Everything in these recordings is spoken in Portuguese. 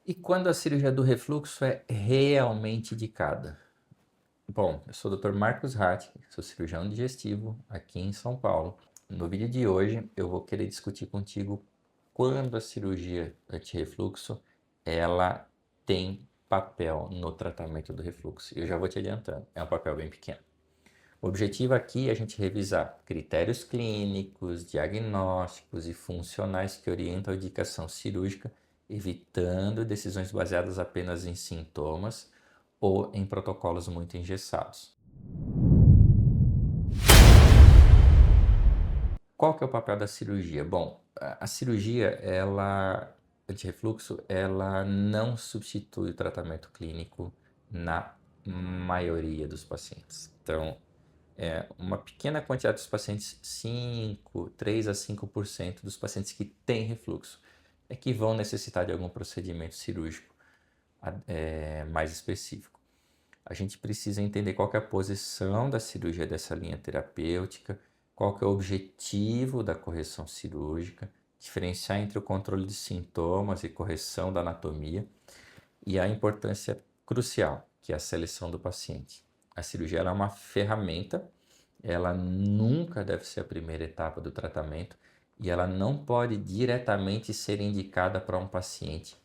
E quando a cirurgia do refluxo é realmente indicada? Bom, eu sou o Dr. Marcos Ratti, sou cirurgião digestivo aqui em São Paulo. No vídeo de hoje eu vou querer discutir contigo quando a cirurgia anti-refluxo ela tem papel no tratamento do refluxo. Eu já vou te adiantando, é um papel bem pequeno. O objetivo aqui é a gente revisar critérios clínicos, diagnósticos e funcionais que orientam a indicação cirúrgica, evitando decisões baseadas apenas em sintomas ou em protocolos muito engessados. Qual que é o papel da cirurgia? Bom, a cirurgia, ela, anti-refluxo, ela não substitui o tratamento clínico na maioria dos pacientes. Então, uma pequena quantidade dos pacientes, 3 a 5% dos pacientes que têm refluxo, é que vão necessitar de algum procedimento cirúrgico mais específico. A gente precisa entender qual que é a posição da cirurgia dessa linha terapêutica, qual que é o objetivo da correção cirúrgica, diferenciar entre o controle de sintomas e correção da anatomia e a importância crucial, que é a seleção do paciente. A cirurgia ela é uma ferramenta, ela nunca deve ser a primeira etapa do tratamento e ela não pode diretamente ser indicada para um paciente.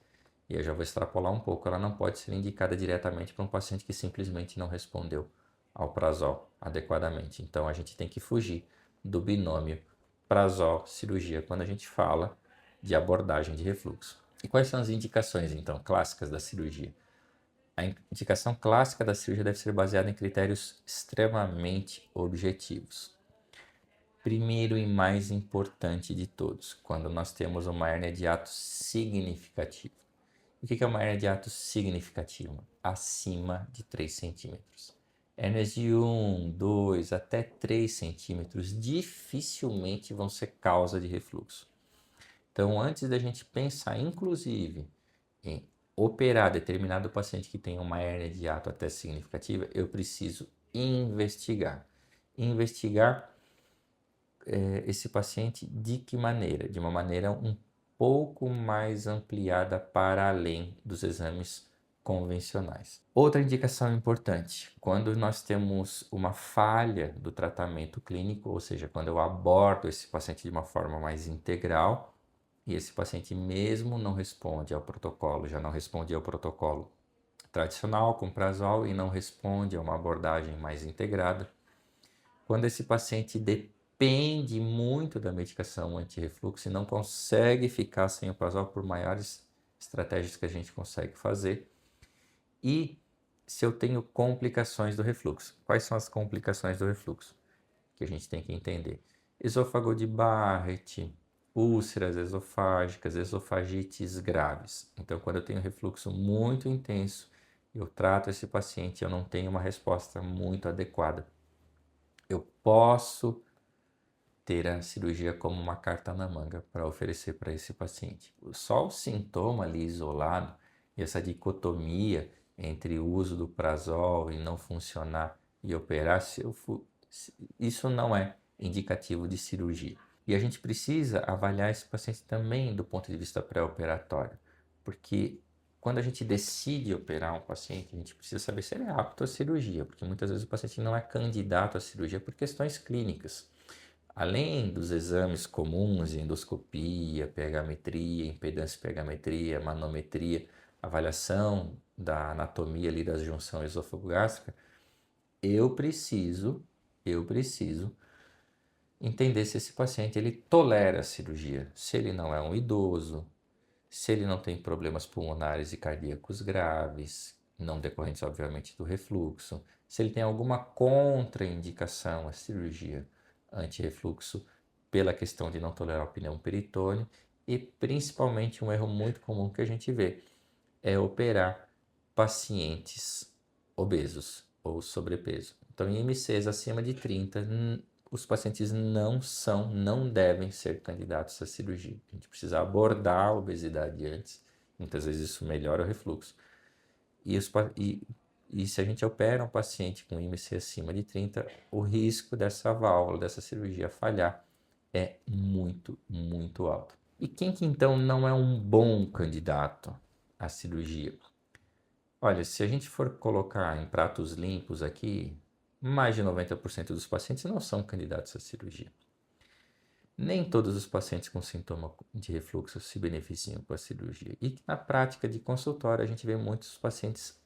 E eu já vou extrapolar um pouco, ela não pode ser indicada diretamente para um paciente que simplesmente não respondeu ao prazol adequadamente. Então a gente tem que fugir do binômio prazol-cirurgia quando a gente fala de abordagem de refluxo. E quais são as indicações, então, clássicas da cirurgia? A indicação clássica da cirurgia deve ser baseada em critérios extremamente objetivos. Primeiro e mais importante de todos, quando nós temos uma hérnia de hiato significativa. O que é uma hérnia de hiato significativa? Acima de 3 centímetros. Hérnias de 1, 2 até 3 centímetros dificilmente vão ser causa de refluxo. Então, antes da gente pensar, inclusive, em operar determinado paciente que tem uma hérnia de hiato até significativa, eu preciso investigar. Investigar esse paciente de que maneira? De uma maneira um pouco mais ampliada para além dos exames convencionais. Outra indicação importante, quando nós temos uma falha do tratamento clínico, ou seja, quando eu abordo esse paciente de uma forma mais integral, e esse paciente mesmo não responde ao protocolo, já não responde ao protocolo tradicional com prazol e não responde a uma abordagem mais integrada. Quando esse paciente depende muito da medicação anti-refluxo e não consegue ficar sem o prazol por maiores estratégias que a gente consegue fazer. E se eu tenho complicações do refluxo. Quais são as complicações do refluxo? Que a gente tem que entender. Esôfago de Barrett, úlceras esofágicas, esofagites graves. Então, quando eu tenho refluxo muito intenso, eu trato esse paciente e eu não tenho uma resposta muito adequada. Eu posso ter a cirurgia como uma carta na manga para oferecer para esse paciente. Só o sintoma ali isolado e essa dicotomia entre o uso do prazol e não funcionar e operar, isso não é indicativo de cirurgia. E a gente precisa avaliar esse paciente também do ponto de vista pré-operatório, porque quando a gente decide operar um paciente, a gente precisa saber se ele é apto à cirurgia, porque muitas vezes o paciente não é candidato à cirurgia por questões clínicas. Além dos exames comuns, endoscopia, pH-metria, impedância pH-metria, manometria, avaliação da anatomia ali da junção esôfago-gástrica, eu preciso entender se esse paciente ele tolera a cirurgia, se ele não é um idoso, se ele não tem problemas pulmonares e cardíacos graves, não decorrentes obviamente do refluxo, se ele tem alguma contraindicação à cirurgia anti-refluxo pela questão de não tolerar o pneu peritônio e principalmente um erro muito comum que a gente vê é operar pacientes obesos ou sobrepeso. Então, em IMCs acima de 30, os pacientes não devem ser candidatos à cirurgia. A gente precisa abordar a obesidade antes, muitas vezes isso melhora o refluxo. E se a gente opera um paciente com IMC acima de 30, o risco dessa válvula, dessa cirurgia falhar é muito, muito alto. E quem que então não é um bom candidato? a cirurgia? Olha, se a gente for colocar em pratos limpos aqui, mais de 90% dos pacientes não são candidatos à cirurgia. Nem todos os pacientes com sintoma de refluxo se beneficiam com a cirurgia. E na prática de consultório, a gente vê muitos pacientes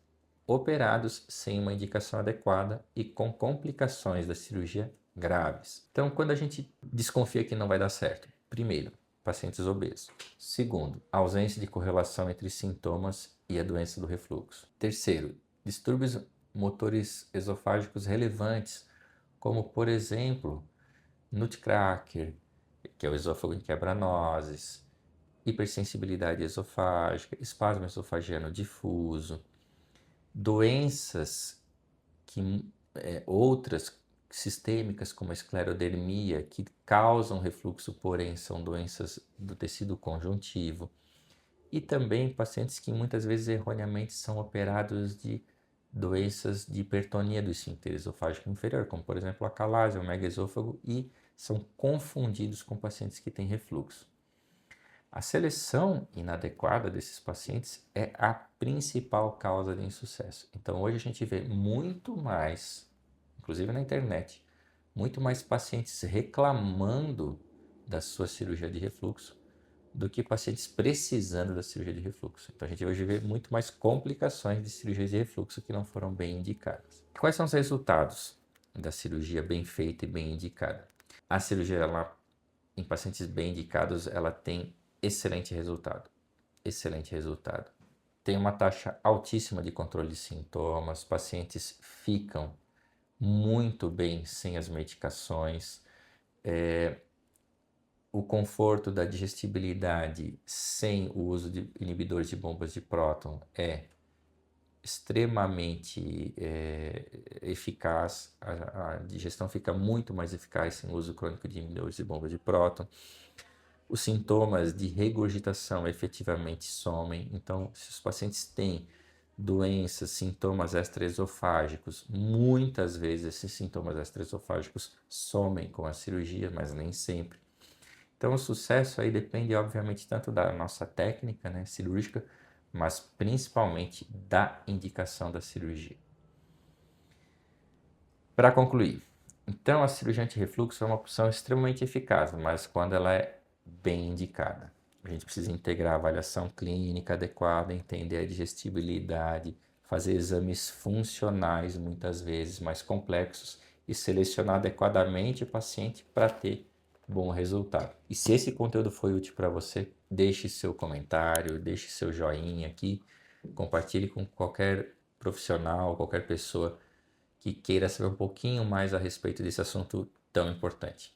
operados sem uma indicação adequada e com complicações da cirurgia graves. Então, quando a gente desconfia que não vai dar certo, primeiro, pacientes obesos. Segundo, ausência de correlação entre sintomas e a doença do refluxo. Terceiro, distúrbios motores esofágicos relevantes, como por exemplo, nutcracker, que é o esôfago em quebra-nozes, hipersensibilidade esofágica, espasmo esofagiano difuso, doenças outras sistêmicas como a esclerodermia que causam refluxo, porém são doenças do tecido conjuntivo, e também pacientes que muitas vezes erroneamente são operados de doenças de hipertonia do esfíncter esofágico inferior, como por exemplo a calásia, o megaesôfago, e são confundidos com pacientes que têm refluxo. A seleção inadequada desses pacientes é a principal causa de insucesso. Então hoje a gente vê muito mais, inclusive na internet, muito mais pacientes reclamando da sua cirurgia de refluxo do que pacientes precisando da cirurgia de refluxo. Então a gente hoje vê muito mais complicações de cirurgias de refluxo que não foram bem indicadas. Quais são os resultados da cirurgia bem feita e bem indicada? A cirurgia, em pacientes bem indicados, ela tem excelente resultado. Excelente resultado. Tem uma taxa altíssima de controle de sintomas, pacientes ficam muito bem sem as medicações, o conforto da digestibilidade sem o uso de inibidores de bombas de próton é extremamente eficaz, a digestão fica muito mais eficaz sem o uso crônico de inibidores de bombas de próton. Os sintomas de regurgitação efetivamente somem, então se os pacientes têm doenças, sintomas extraesofágicos, muitas vezes esses sintomas extraesofágicos somem com a cirurgia, mas nem sempre. Então o sucesso aí depende obviamente tanto da nossa técnica, né, cirúrgica, mas principalmente da indicação da cirurgia. Para concluir, então a cirurgia anti-refluxo é uma opção extremamente eficaz, mas quando ela é bem indicada. A gente precisa integrar a avaliação clínica adequada, entender a digestibilidade, fazer exames funcionais muitas vezes mais complexos e selecionar adequadamente o paciente para ter bom resultado. E se esse conteúdo foi útil para você, deixe seu comentário, deixe seu joinha aqui, compartilhe com qualquer profissional, qualquer pessoa que queira saber um pouquinho mais a respeito desse assunto tão importante.